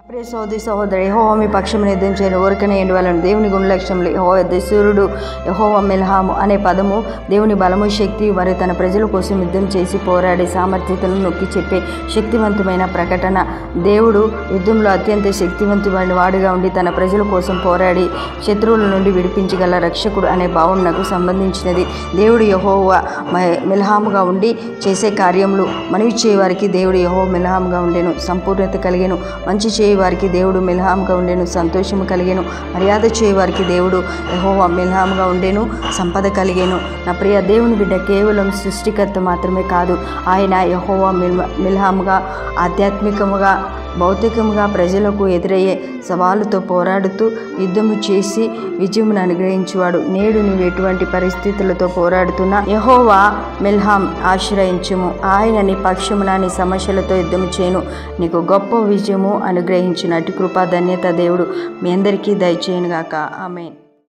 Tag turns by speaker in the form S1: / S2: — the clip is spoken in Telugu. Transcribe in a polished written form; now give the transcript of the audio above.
S1: ప్రియ సోదరి సహోదరి, యెహోవా మీ పక్షమున యుద్ధం చేయను, ఊరికనే ఎండవలను. దేవుని గుణలక్ష్యములు యెహోవా సూర్యుడు యెహోవా మిల్హాము అనే పదము దేవుని బలము, శక్తి మరియు తన ప్రజల కోసం యుద్ధం చేసి పోరాడే సామర్థ్యతలను నొక్కి చెప్పే శక్తివంతమైన ప్రకటన. దేవుడు యుద్ధంలో అత్యంత శక్తివంతమైన వాడుగా ఉండి తన ప్రజల కోసం పోరాడి శత్రువుల నుండి విడిపించగల రక్షకుడు అనే భావం నాకు సంబంధించినది. దేవుడు యెహోవా మిల్హాముగా ఉండి చేసే కార్యములు మనవి చేయవారికి దేవుడు యెహోవా మిల్హాముగా ఉండెను. సంపూర్ణత కలిగెను. మంచి వారికి దేవుడు మిల్హాముగా ఉండెను. సంతోషము కలిగేను. మర్యాద చేయవారికి దేవుడు యెహోవా మిల్హాముగా ఉండెను. సంపద కలిగేను. నా ప్రియ దేవుని బిడ్డ కేవలం సృష్టికర్త మాత్రమే కాదు, ఆయన యెహోవా మిల్హాముగా ఆధ్యాత్మికముగా భౌతికముగా ప్రజలకు ఎదురయ్యే సవాలుతో పోరాడుతూ యుద్ధము చేసి విజయమును అనుగ్రహించువాడు. నేడు నీవు ఎటువంటి పరిస్థితులతో పోరాడుతున్నా యెహోవా మిల్హాం ఆశ్రయించుము. ఆయన నీ పక్షమున నీ సమస్యలతో యుద్ధము చేయను, నీకు గొప్ప విజయము అనుగ్రహించును. అటు కృపా ధన్యత దేవుడు మీ అందరికీ దయచేయునుగాక. ఆమేన్.